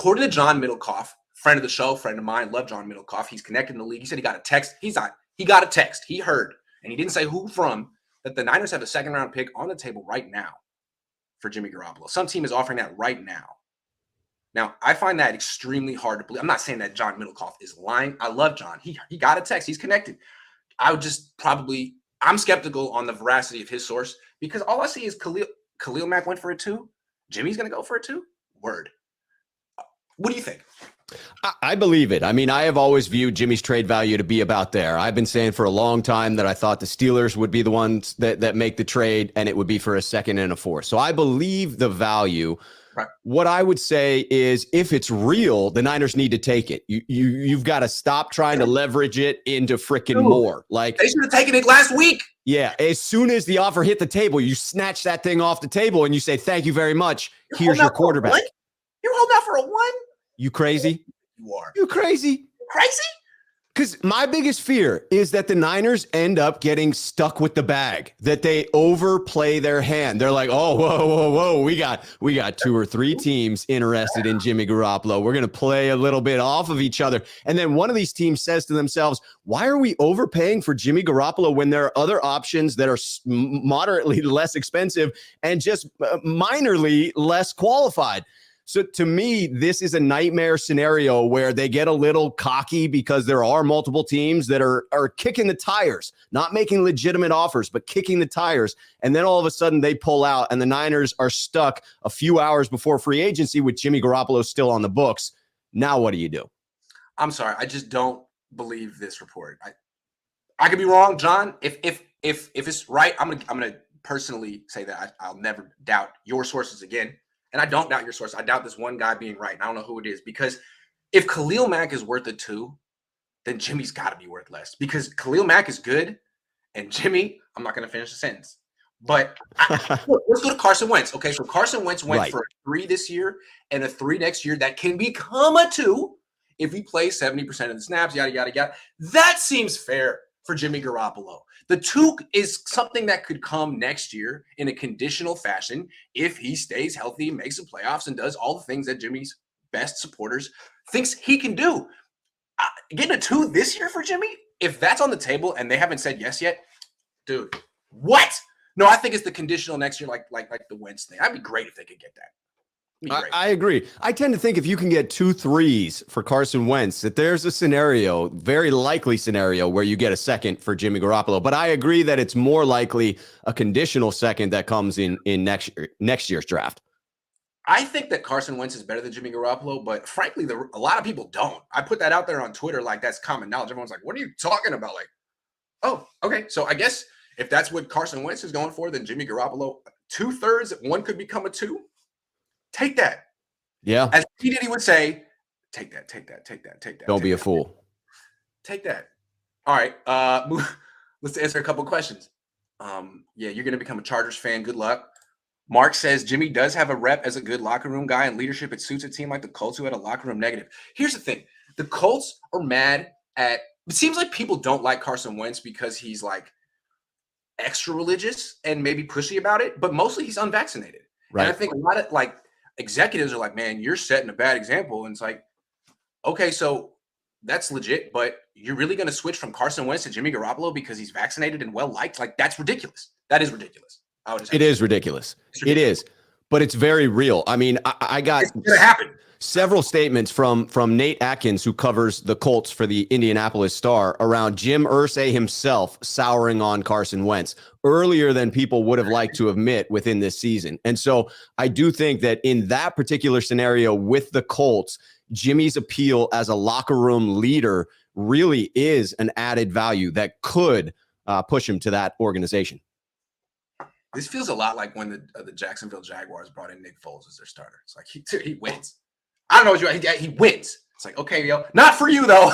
according to John Middlecoff, friend of the show, friend of mine, love John Middlecoff. He's connected in the league. He said he got a text. He got a text. He heard, and he didn't say who from, that the Niners have a second-round pick on the table right now for Jimmy Garoppolo. Some team is offering that right now. Now, I find that extremely hard to believe. I'm not saying that John Middlecoff is lying. I love John. He got a text. He's connected. I'm skeptical on the veracity of his source because all I see is Khalil Mack went for it too. Jimmy's going to go for it too? Word. What do you think? I believe it. I mean, I have always viewed Jimmy's trade value to be about there. I've been saying for a long time that I thought the Steelers would be the ones that make the trade, and it would be for a second and a fourth. So I believe the value. Right. What I would say is if it's real, the Niners need to take it. You've got to stop trying to leverage it into freaking more. Like they should have taken it last week. Yeah. As soon as the offer hit the table, you snatch that thing off the table and you say, thank you very much. Here's your quarterback. You're holding out for a one? You crazy? You are. You crazy? Crazy? Because my biggest fear is that the Niners end up getting stuck with the bag, that they overplay their hand. They're like, oh, whoa. We got 2 or 3 teams interested in Jimmy Garoppolo. We're going to play a little bit off of each other. And then one of these teams says to themselves, why are we overpaying for Jimmy Garoppolo when there are other options that are moderately less expensive and just minorly less qualified? So to me, this is a nightmare scenario where they get a little cocky because there are multiple teams that are kicking the tires, not making legitimate offers, but kicking the tires. And then all of a sudden they pull out and the Niners are stuck a few hours before free agency with Jimmy Garoppolo still on the books. Now what do you do? I'm sorry. I just don't believe this report. I could be wrong, John. If it's right, I'm gonna personally say that I'll never doubt your sources again. And I don't doubt your source. I doubt this one guy being right. And I don't know who it is. Because if Khalil Mack is worth it too, then Jimmy's got to be worth less. Because Khalil Mack is good. And Jimmy, I'm not going to finish the sentence. But let's go to Carson Wentz. Okay, so Carson Wentz went for a 3 this year and a 3 next year that can become a 2 if he plays 70% of the snaps, yada, yada, yada. That seems fair for Jimmy Garoppolo. The 2 is something that could come next year in a conditional fashion if he stays healthy, makes the playoffs, and does all the things that Jimmy's best supporters thinks he can do. Getting a 2 this year for Jimmy, if that's on the table and they haven't said yes yet, dude, what? No, I think it's the conditional next year, like the Wentz thing. That'd be great if they could get that. I agree. I tend to think if you can get 2 3s for Carson Wentz, that there's a scenario, very likely scenario, where you get a second for Jimmy Garoppolo. But I agree that it's more likely a conditional second that comes in next year's draft. I think that Carson Wentz is better than Jimmy Garoppolo, but frankly, a lot of people don't. I put that out there on Twitter like that's common knowledge. Everyone's like, what are you talking about? Like, oh, okay. So I guess if that's what Carson Wentz is going for, then Jimmy Garoppolo, 2/3, one could become a 2. Take that. Yeah. As P. Diddy would say, take that. Don't be a fool. Take that. All right. Let's answer a couple questions. Yeah, you're going to become a Chargers fan. Good luck. Mark says Jimmy does have a rep as a good locker room guy and leadership. It suits a team like the Colts who had a locker room negative. Here's the thing. The Colts are mad at – it seems like people don't like Carson Wentz because he's like extra religious and maybe pushy about it, but mostly he's unvaccinated. Right. And I think a lot of like – executives are like, man, you're setting a bad example. And it's like, okay, so that's legit, but you're really going to switch from Carson Wentz to Jimmy Garoppolo because he's vaccinated and well-liked? Like, that's ridiculous. That is ridiculous. It is ridiculous. It is, but it's very real. I mean, I got several statements from Nate Atkins, who covers the Colts for the Indianapolis Star, around Jim Irsay himself souring on Carson Wentz earlier than people would have liked to admit within this season. And so I do think that in that particular scenario with the Colts, Jimmy's appeal as a locker room leader really is an added value that could push him to that organization. This feels a lot like when the Jacksonville Jaguars brought in Nick Foles as their starter. It's like, he wins. I don't know what he wins. It's like, okay, yo, not for you, though.